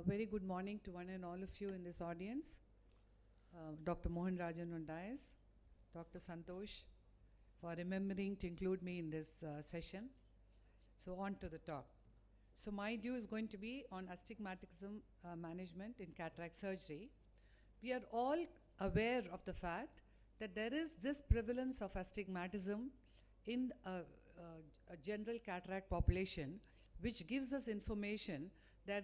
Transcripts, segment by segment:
Very good morning to one and all of you in this audience. Dr. Mohan Rajan on dais, Dr. Santosh for remembering to include me in this session. So on to the talk. So my due is going to be on astigmatism management in cataract surgery. We are all aware of the fact that there is this prevalence of astigmatism in a general cataract population, which gives us information that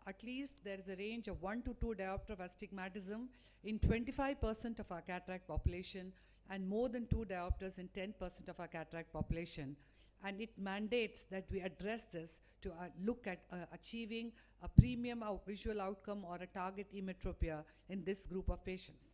at least there is a range of 1 to 2 diopter of astigmatism in 25% of our cataract population and more than 2 diopters in 10% of our cataract population. And it mandates that we address this to look at achieving a premium visual outcome or a target emmetropia in this group of patients.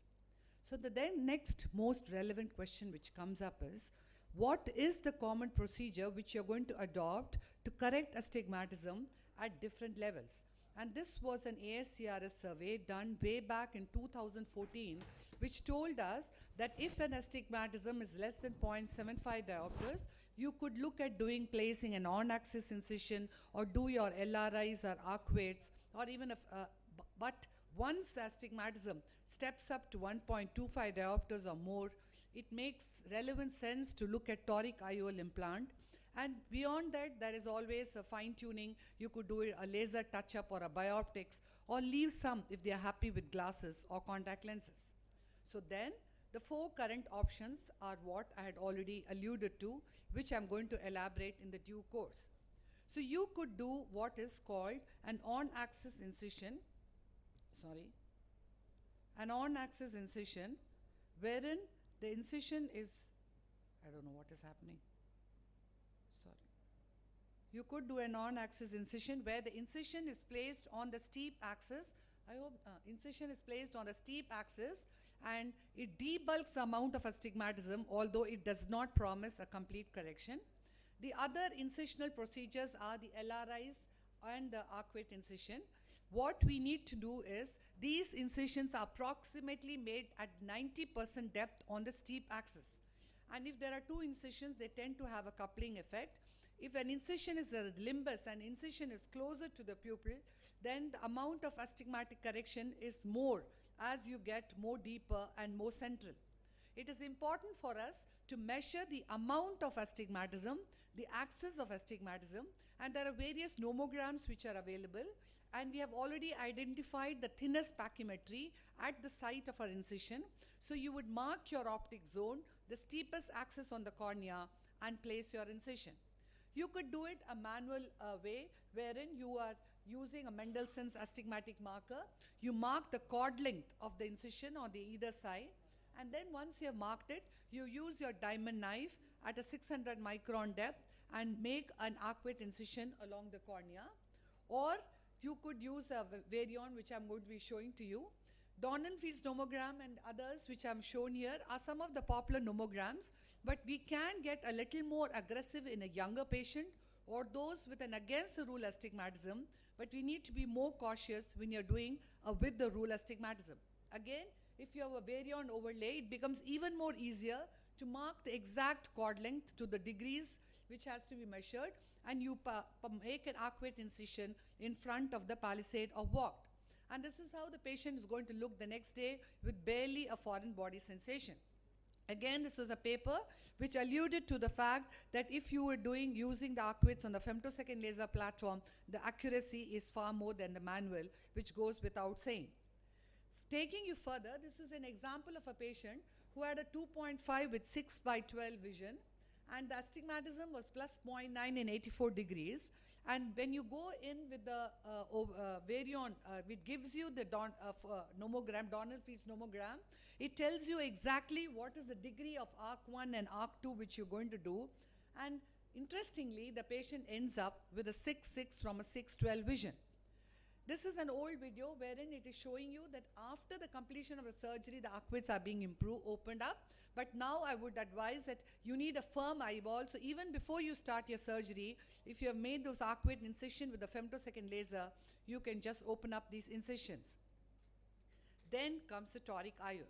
So the then next most relevant question which comes up is, what is the common procedure which you're going to adopt to correct astigmatism at different levels? And this was an ASCRS survey done way back in 2014, which told us that if an astigmatism is less than 0.75 diopters, you could look at placing an on-axis incision or do your LRIs or arcuates, or even but once the astigmatism steps up to 1.25 diopters or more, it makes relevant sense to look at toric IOL implant. And beyond that, there is always a fine-tuning. You could do a laser touch-up or a bioptics, or leave some if they are happy with glasses or contact lenses. So then, the 4 current options are what I had already alluded to, which I'm going to elaborate in the due course. So you could do what is called an on-axis incision, wherein the incision is, I don't know what is happening. You could do an on-axis incision where the incision is placed on the steep axis. Incision is placed on the steep axis and it debulks the amount of astigmatism, although it does not promise a complete correction. The other incisional procedures are the LRIs and the arcuate incision. What we need to do is, these incisions are approximately made at 90% depth on the steep axis. And if there are 2 incisions, they tend to have a coupling effect. If an incision is a limbus and incision is closer to the pupil, then the amount of astigmatic correction is more as you get more deeper and more central. It is important for us to measure the amount of astigmatism, the axis of astigmatism, and there are various nomograms which are available, and we have already identified the thinnest pachymetry at the site of our incision. So you would mark your optic zone, the steepest axis on the cornea, and place your incision. You could do it a manual way, wherein you are using a Mendelssohn's astigmatic marker. You mark the chord length of the incision on the either side, and then once you have marked it, you use your diamond knife at a 600 micron depth and make an arcuate incision along the cornea. Or you could use a Varian, which I'm going to be showing to you. Donenfeld's nomogram and others which I'm shown here are some of the popular nomograms, but we can get a little more aggressive in a younger patient or those with an against the rule astigmatism, but we need to be more cautious when you're doing a with the rule astigmatism. Again, if you have a Varian overlay, it becomes even more easier to mark the exact chord length to the degrees which has to be measured, and you make an arcuate incision in front of the palisade or walk. And this is how the patient is going to look the next day with barely a foreign body sensation. Again, this was a paper which alluded to the fact that if you were using the arcuates on the femtosecond laser platform, the accuracy is far more than the manual, which goes without saying. Taking you further, this is an example of a patient who had a 2.5 with 6 by 12 vision, and the astigmatism was plus 0.9 in 84 degrees. And when you go in with the Varian, it gives you the nomogram, Donenfeld's nomogram. It tells you exactly what is the degree of arc 1 and arc 2 which you're going to do. And interestingly, the patient ends up with a 6.6 from a 6.12 vision. This is an old video wherein it is showing you that after the completion of the surgery, the arcuates are being opened up. But now I would advise that you need a firm eyeball. So even before you start your surgery, if you have made those arcuate incision with the femtosecond laser, you can just open up these incisions. Then comes the toric IOL.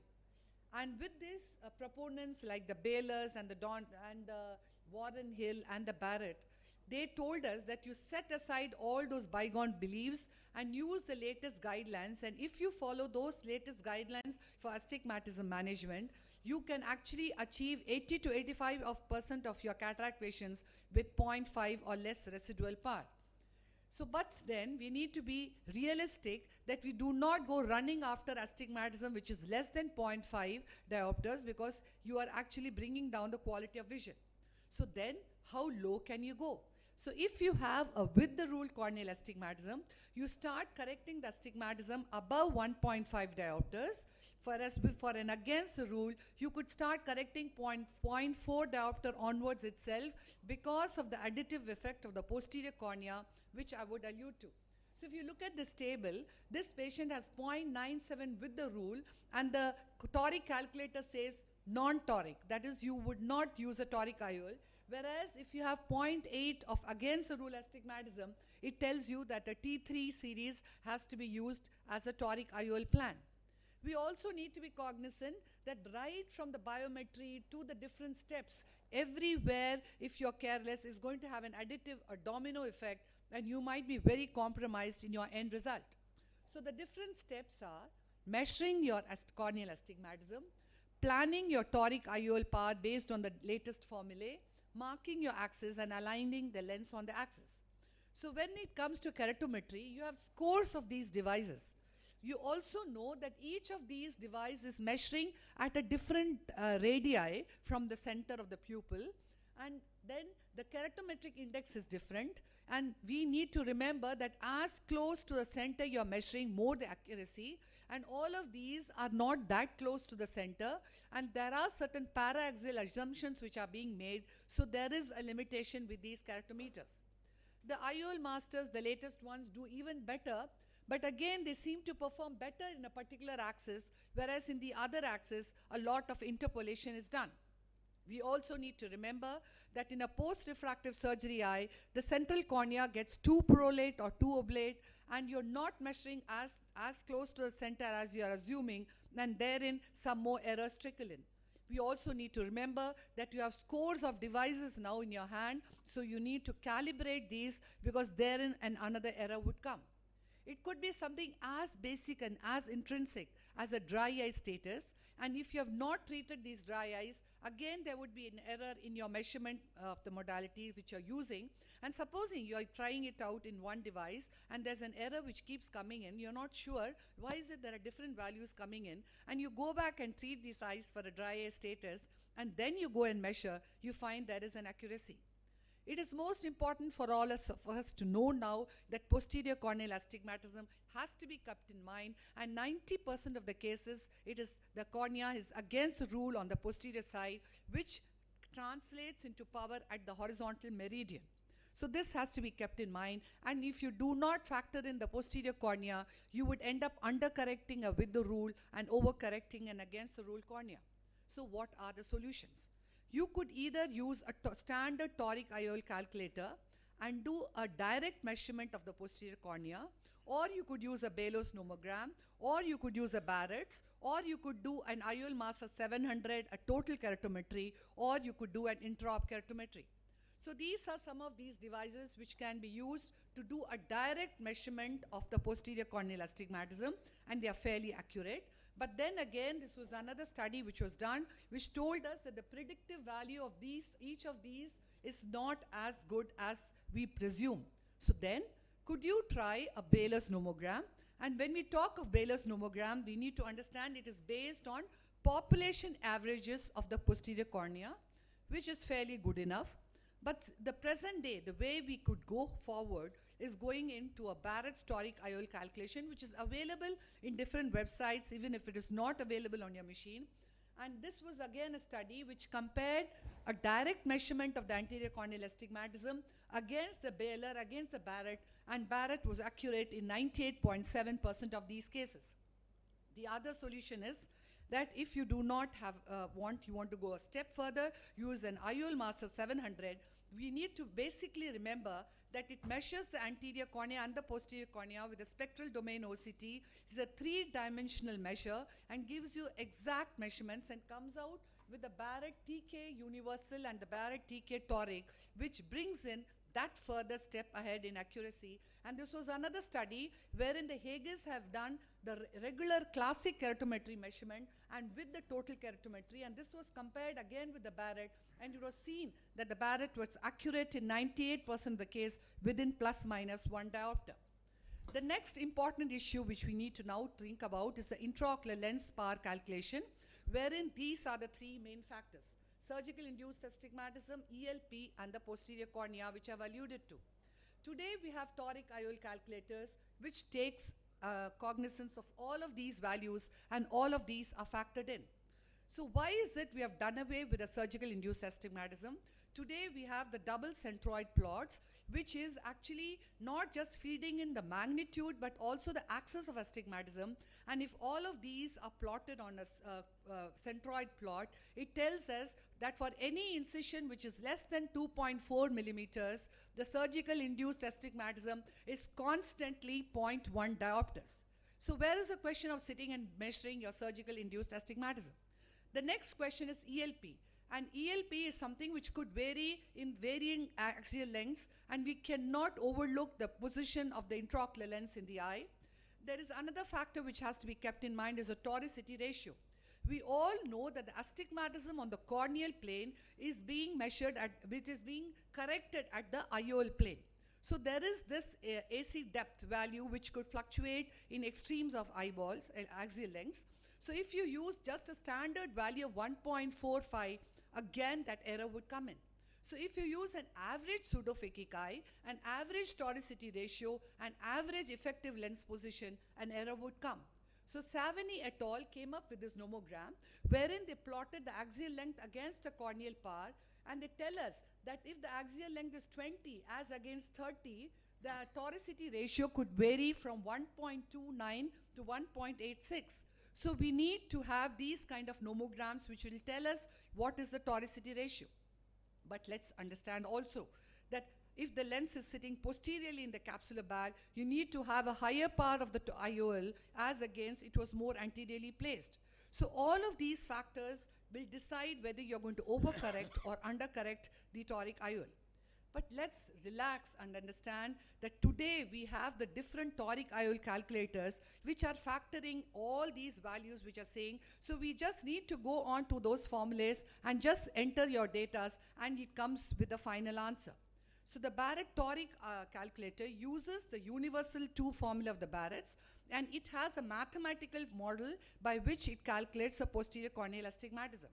And with this, proponents like the Baylors and the Warren Hill and the Barrett, they told us that you set aside all those bygone beliefs and use the latest guidelines. And if you follow those latest guidelines for astigmatism management, you can actually achieve 80 to 85% of your cataract patients with 0.5 or less residual power. So, but then we need to be realistic that we do not go running after astigmatism which is less than 0.5 diopters, because you are actually bringing down the quality of vision. So then how low can you go? So if you have a with the rule corneal astigmatism, you start correcting the astigmatism above 1.5 diopters. For an against the rule, you could start correcting 0.4 diopter onwards itself, because of the additive effect of the posterior cornea, which I would allude to. So if you look at this table, this patient has 0.97 with the rule, and the toric calculator says non-toric. That is, you would not use a toric IOL. Whereas if you have 0.8 of against the rule astigmatism, it tells you that a T3 series has to be used as a toric IOL plan. We also need to be cognizant that right from the biometry to the different steps, everywhere, if you're careless, is going to have an additive or domino effect, and you might be very compromised in your end result. So the different steps are measuring your corneal astigmatism, planning your toric IOL power based on the latest formulae, marking your axis and aligning the lens on the axis. So when it comes to keratometry, you have scores of these devices. You also know that each of these devices is measuring at a different radii from the center of the pupil, and then the keratometric index is different, and we need to remember that as close to the center you're measuring, more the accuracy, and all of these are not that close to the center, and there are certain para-axial assumptions which are being made, so there is a limitation with these keratometers. The IOL masters, the latest ones, do even better, but again they seem to perform better in a particular axis, whereas in the other axis a lot of interpolation is done. We also need to remember that in a post-refractive surgery eye, the central cornea gets too prolate or too oblate, and you're not measuring as close to the center as you are assuming, and therein some more errors trickle in. We also need to remember that you have scores of devices now in your hand, so you need to calibrate these, because therein another error would come. It could be something as basic and as intrinsic as a dry eye status, and if you have not treated these dry eyes, again there would be an error in your measurement of the modality which you're using. And supposing you're trying it out in one device and there's an error which keeps coming in, you're not sure why is it there are different values coming in, and you go back and treat these eyes for a dry eye status, and then you go and measure, you find there is an accuracy. It is most important for all of us to know now that posterior corneal astigmatism has to be kept in mind, and 90% of the cases, the cornea is against the rule on the posterior side, which translates into power at the horizontal meridian. So this has to be kept in mind, and if you do not factor in the posterior cornea, you would end up undercorrecting a with the rule and overcorrecting an against the rule cornea. So what are the solutions? You could either use a standard toric IOL calculator and do a direct measurement of the posterior cornea, or you could use a Baylos nomogram, or you could use a Barrett's, or you could do an IOL Master 700, a total keratometry, or you could do an intraop keratometry. So these are some of these devices which can be used to do a direct measurement of the posterior corneal astigmatism, and they are fairly accurate. But then again, this was another study which was done, which told us that the predictive value of each of these is not as good as we presume. So then, could you try a Baylos nomogram? And when we talk of Baylos nomogram, we need to understand it is based on population averages of the posterior cornea, which is fairly good enough. But the present day, the way we could go forward is going into a Barrett's toric IOL calculation, which is available in different websites, even if it is not available on your machine. And this was again a study which compared a direct measurement of the anterior corneal astigmatism against the Baylor, against the Barrett, and Barrett was accurate in 98.7% of these cases. The other solution is that if you do not have you want to go a step further, use an IOL Master 700. We need to basically remember that it measures the anterior cornea and the posterior cornea with a spectral domain OCT. It's a 3-dimensional measure and gives you exact measurements, and comes out with the Barrett TK universal and the Barrett TK toric, which brings in that further step ahead in accuracy. And this was another study wherein the Hages have done the regular classic keratometry measurement and with the total keratometry, and this was compared again with the Barrett, and it was seen that the Barrett was accurate in 98% of the case within plus minus 1 diopter. The next important issue which we need to now think about is the intraocular lens power calculation, wherein these are the three main factors: surgical induced astigmatism, ELP, and the posterior cornea, which I've alluded to. Today we have toric IOL calculators which takes cognizance of all of these values, and all of these are factored in. So why is it we have done away with the surgical induced astigmatism? Today we have the double centroid plots, which is actually not just feeding in the magnitude but also the axis of astigmatism. And if all of these are plotted on a centroid plot, it tells us that for any incision which is less than 2.4 millimeters, the surgical induced astigmatism is constantly 0.1 diopters. So where is the question of sitting and measuring your surgical induced astigmatism? The next question is ELP. And ELP is something which could vary in varying axial lengths, and we cannot overlook the position of the intraocular lens in the eye. There is another factor which has to be kept in mind, is the toricity ratio. We all know that the astigmatism on the corneal plane is being measured at, which is being corrected at the IOL plane. So there is this AC depth value which could fluctuate in extremes of eyeballs, axial lengths. So if you use just a standard value of 1.45, again that error would come in. So if you use an average pseudophakic eye, an average toricity ratio, an average effective lens position, an error would come. So Savani et al. Came up with this nomogram wherein they plotted the axial length against the corneal power, and they tell us that if the axial length is 20 as against 30, the toricity ratio could vary from 1.29 to 1.86. So we need to have these kind of nomograms which will tell us what is the toricity ratio. But let's understand also that if the lens is sitting posteriorly in the capsular bag, you need to have a higher power of the IOL as against it was more anteriorly placed. So all of these factors will decide whether you're going to overcorrect or undercorrect the toric IOL. But let's relax and understand that today we have the different toric IOL calculators which are factoring all these values which are saying. So we just need to go on to those formulas and just enter your data, and it comes with the final answer. So the Barrett toric calculator uses the universal 2 formula of the Barrett's, and it has a mathematical model by which it calculates the posterior corneal astigmatism.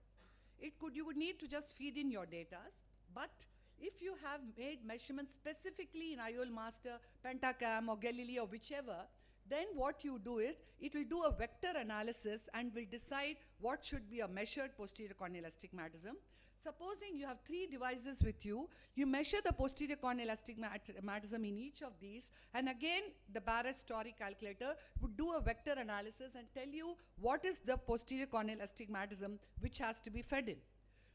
You would need to just feed in your data, but if you have made measurements specifically in IOL Master, Pentacam or Galileo or whichever, then what you do is, it will do a vector analysis and will decide what should be a measured posterior corneal astigmatism. Supposing you have 3 devices with you, you measure the posterior corneal astigmatism in each of these, and again the Barrett's toric calculator would do a vector analysis and tell you what is the posterior corneal astigmatism which has to be fed in.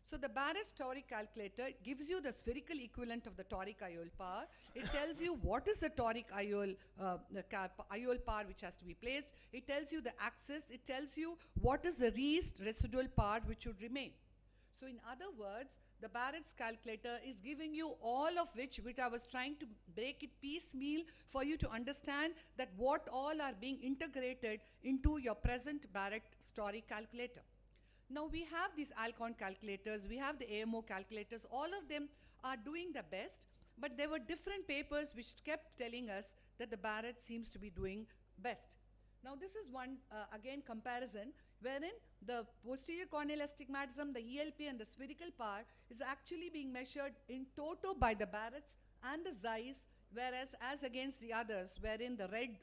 So the Barrett's toric calculator gives you the spherical equivalent of the toric IOL power. It tells you what is the toric IOL, IOL power which has to be placed. It tells you the axis. It tells you what is the residual power which should remain. So in other words, the Barrett's calculator is giving you all of which I was trying to break it piecemeal for you to understand that what all are being integrated into your present Barrett's toric calculator. Now we have these Alcon calculators, we have the AMO calculators, all of them are doing the best, but there were different papers which kept telling us that the Barrett seems to be doing best. Now this is one, again, comparison wherein the posterior corneal astigmatism, the ELP and the spherical power is actually being measured in toto by the Barrett's and the Zeiss, whereas as against the others, wherein the red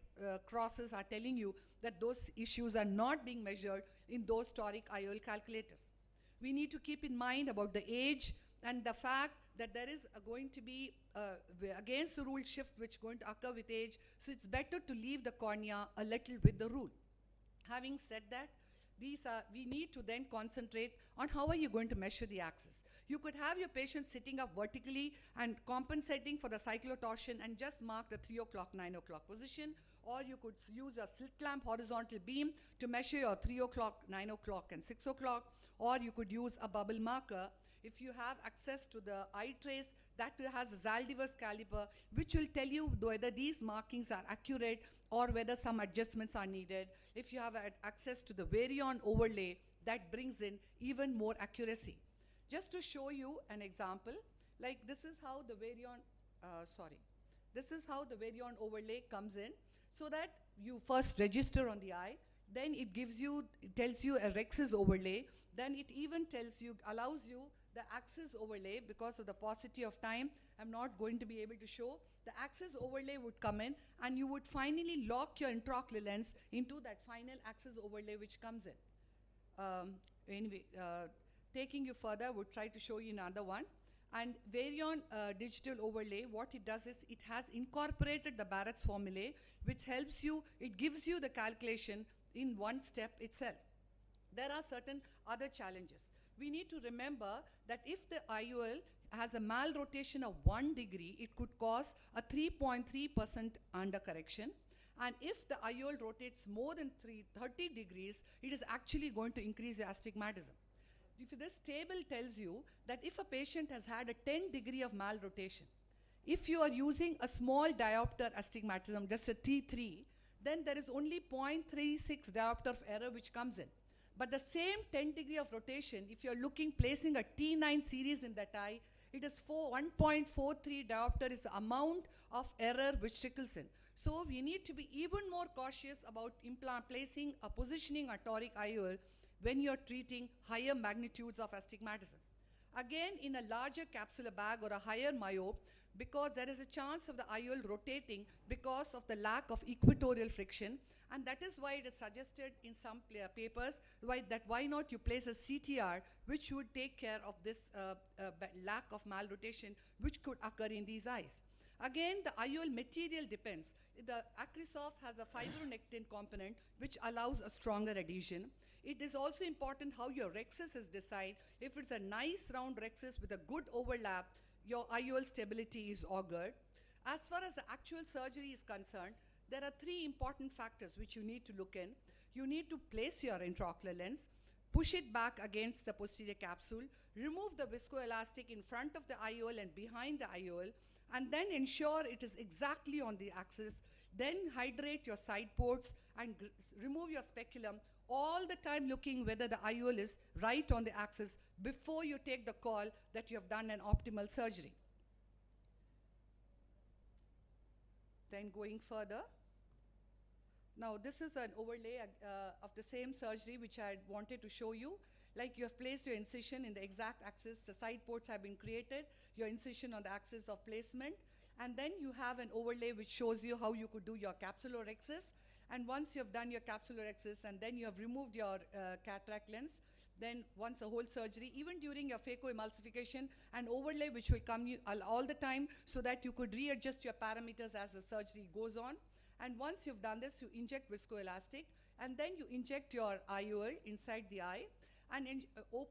crosses are telling you that those issues are not being measured in those toric IOL calculators. We need to keep in mind about the age and the fact that there is going to be against the rule shift which is going to occur with age, so it's better to leave the cornea a little with the rule. Having said that, we need to then concentrate on how are you going to measure the axis. You could have your patient sitting up vertically and compensating for the cyclotorsion and just mark the 3 o'clock, 9 o'clock position, or you could use a slit lamp horizontal beam to measure your 3 o'clock, 9 o'clock and 6 o'clock, or you could use a bubble marker. If you have access to the eye trace, that has a Zaldivar's caliper, which will tell you whether these markings are accurate or whether some adjustments are needed. If you have access to the Varion overlay, that brings in even more accuracy. Just to show you an example, like this is how the Varion, this is how the Varion overlay comes in, so that you first register on the eye, then it tells you a Rex's overlay, then it even allows you the axis overlay. Because of the paucity of time, I'm not going to be able to show. The axis overlay would come in, and you would finally lock your intraocular lens into that final axis overlay which comes in. Anyway, taking you further, would try to show you another one. And Varion digital overlay, what it does is it has incorporated the Barrett's formulae, which helps you, it gives you the calculation in one step itself. There are certain other challenges. We need to remember that if the IOL has a malrotation of 1 degree, it could cause a 3.3% undercorrection. And if the IOL rotates more than 30 degrees, it is actually going to increase your astigmatism. If this table tells you that if a patient has had a 10 degree of malrotation, if you are using a small diopter astigmatism, just a T3, then there is only 0.36 diopter of error which comes in. But the same 10 degree of rotation, if you're placing a T9 series in that eye, it is 1.43 diopter is the amount of error which trickles in. So we need to be even more cautious about positioning a toric IOL when you're treating higher magnitudes of astigmatism. Again, in a larger capsular bag or a higher myope, because there is a chance of the IOL rotating because of the lack of equatorial friction, and that is why it is suggested in some papers that why not you place a CTR which would take care of this lack of malrotation which could occur in these eyes. Again, the IOL material depends. The Acrisoft has a fibronectin component which allows a stronger adhesion. It is also important how your rhexis is designed. If it's a nice round rhexis with a good overlap, your IOL stability is augured. As far as the actual surgery is concerned, there are 3 important factors which you need to look in. You need to place your intraocular lens, push it back against the posterior capsule, remove the viscoelastic in front of the IOL and behind the IOL, and then ensure it is exactly on the axis. Then hydrate your side ports and remove your speculum, all the time looking whether the IOL is right on the axis before you take the call that you have done an optimal surgery. Then going further, now this is an overlay of the same surgery which I wanted to show you. Like you have placed your incision in the exact axis, the side ports have been created, your incision on the axis of placement, and then you have an overlay which shows you how you could do your capsulorhexis. And once you have done your capsulorhexis and then you have removed your cataract lens, then once a whole surgery, even during your phacoemulsification, an overlay which will come all the time so that you could readjust your parameters as the surgery goes on. And once you've done this, you inject viscoelastic, and then you inject your IOL inside the eye, and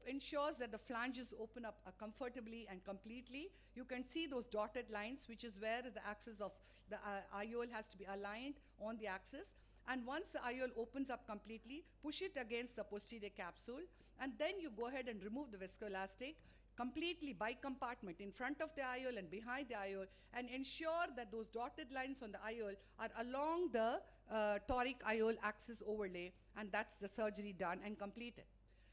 ensures that the flanges open up comfortably and completely. You can see those dotted lines, which is where the axis of the IOL has to be aligned on the axis. And once the IOL opens up completely, push it against the posterior capsule, and then you go ahead and remove the viscoelastic completely by compartment in front of the IOL and behind the IOL, and ensure that those dotted lines on the IOL are along the toric IOL axis overlay, and that's the surgery done and completed.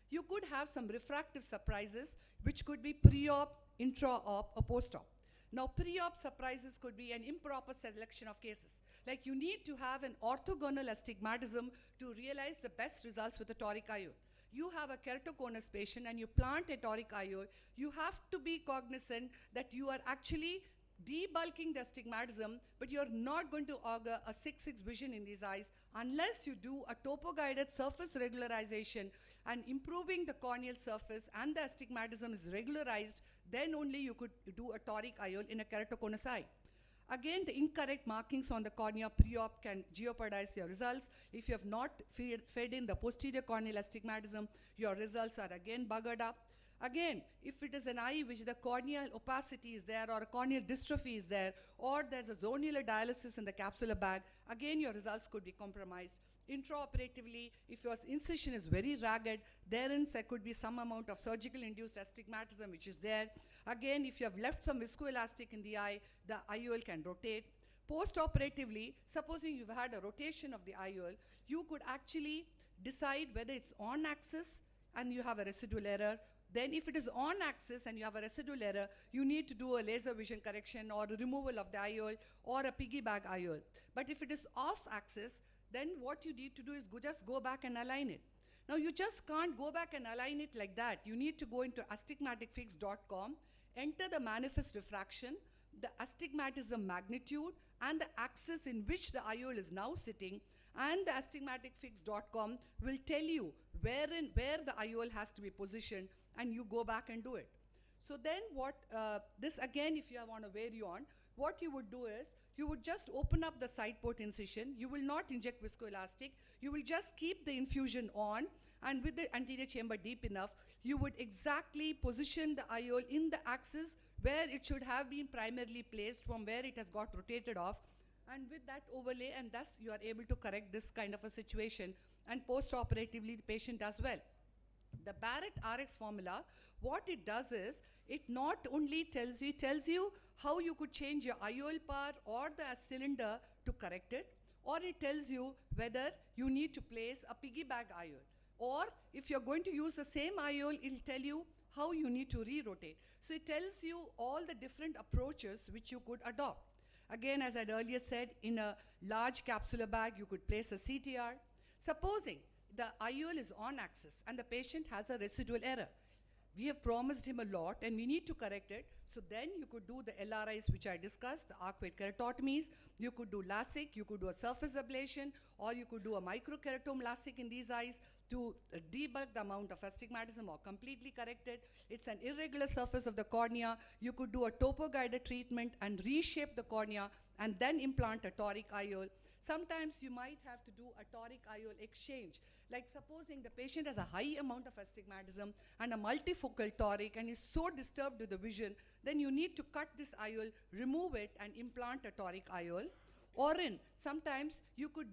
You could have some refractive surprises, which could be pre-op, intra-op, or post-op. Now, pre-op surprises could be an improper selection of cases. Like you need to have an orthogonal astigmatism to realize the best results with a toric IOL. You have a keratoconus patient and you plant a toric IOL, you have to be cognizant that you are actually debulking the astigmatism, but you're not going to augur a 6/6 vision in these eyes unless you do a topo-guided surface regularization and improving the corneal surface and the astigmatism is regularized, then only you could do a toric IOL in a keratoconus eye. Again, the incorrect markings on the cornea pre-op can jeopardize your results. If you have not fed in the posterior corneal astigmatism, your results are again buggered up. Again, if it is an eye which the corneal opacity is there or a corneal dystrophy is there, or there's a zonular dialysis in the capsular bag, again your results could be compromised. Intraoperatively, if your incision is very ragged, therein there could be some amount of surgical induced astigmatism which is there. Again, if you have left some viscoelastic in the eye, the IOL can rotate. Post-operatively, supposing you've had a rotation of the IOL, you could actually decide whether it's on axis and you have a residual error. Then if it is on axis and you have a residual error, you need to do a laser vision correction or removal of the IOL or a piggyback IOL. But if it is off axis, then what you need to do is just go back and align it. Now you just can't go back and align it like that. You need to go into astigmaticfix.com, enter the manifest refraction, the astigmatism magnitude, and the axis in which the IOL is now sitting, and the astigmaticfix.com will tell you where the IOL has to be positioned, and you go back and do it. So then this again, if you want to vary on, what you would do is, you would just open up the side port incision. You will not inject viscoelastic. You will just keep the infusion on, and with the anterior chamber deep enough, you would exactly position the IOL in the axis where it should have been primarily placed from where it has got rotated off, and with that overlay, and thus you are able to correct this kind of a situation, and post-operatively the patient as well. The Barrett RX formula, what it does is, it not only tells you how you could change your IOL power or the cylinder to correct it, or it tells you whether you need to place a piggyback IOL. Or if you're going to use the same IOL, it'll tell you how you need to re-rotate. So it tells you all the different approaches which you could adopt. Again, as I'd earlier said, in a large capsular bag, you could place a CTR. Supposing the IOL is on axis and the patient has a residual error. We have promised him a lot and we need to correct it. So then you could do the LRIs which I discussed, the arcuate keratotomies. You could do LASIK, you could do a surface ablation, or you could do a microkeratome LASIK in these eyes to debulk the amount of astigmatism or completely correct it. It's an irregular surface of the cornea. You could do a topo-guided treatment and reshape the cornea and then implant a toric IOL. Sometimes you might have to do a toric IOL exchange. Like supposing the patient has a high amount of astigmatism and a multifocal toric and is so disturbed with the vision, then you need to cut this IOL, remove it, and implant a toric IOL. Or sometimes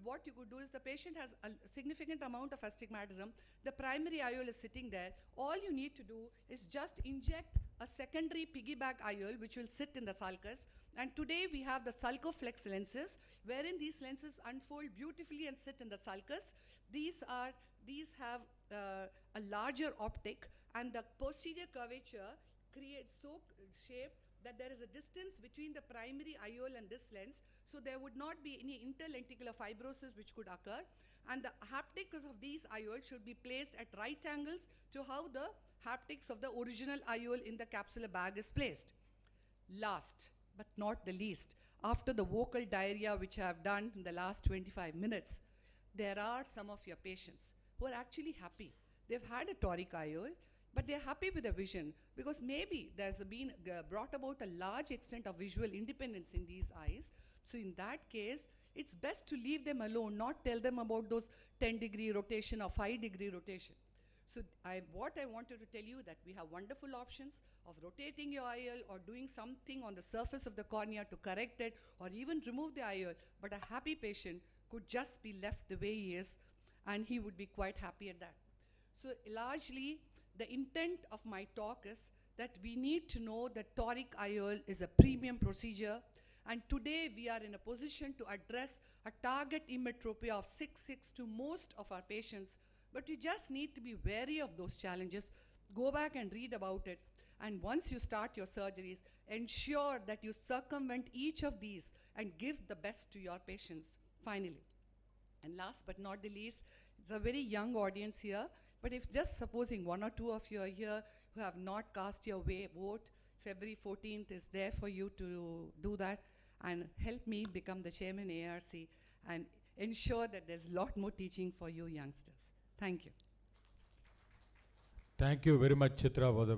what you could do is the patient has a significant amount of astigmatism, the primary IOL is sitting there, all you need to do is just inject a secondary piggyback IOL which will sit in the sulcus. And today we have the Sulcoflex lenses, wherein these lenses unfold beautifully and sit in the sulcus. These have a larger optic, and the posterior curvature creates so shaped that there is a distance between the primary IOL and this lens, so there would not be any interlenticular fibrosis which could occur, and the haptics of these IOLs should be placed at right angles to how the haptics of the original IOL in the capsular bag is placed. Last but not the least, after the vocal diarrhea which I have done in the last 25 minutes, there are some of your patients who are actually happy. They've had a toric IOL, but they're happy with the vision because maybe there's been brought about a large extent of visual independence in these eyes. So in that case, it's best to leave them alone, not tell them about those 10-degree rotation or 5-degree rotation. So what I wanted to tell you that we have wonderful options of rotating your IOL or doing something on the surface of the cornea to correct it or even remove the IOL, but a happy patient could just be left the way he is and he would be quite happy at that. So largely, the intent of my talk is that we need to know that toric IOL is a premium procedure, and today we are in a position to address a target emmetropia of 6.6 to most of our patients, but you just need to be wary of those challenges. Go back and read about it, and once you start your surgeries, ensure that you circumvent each of these and give the best to your patients, finally. And last but not the least, it's a very young audience here, but if just supposing one or two of you are here who have not cast your vote, February 14th is there for you to do that and help me become the chairman ARC and ensure that there's a lot more teaching for you youngsters. Thank you. Thank you very much, Chitra, for the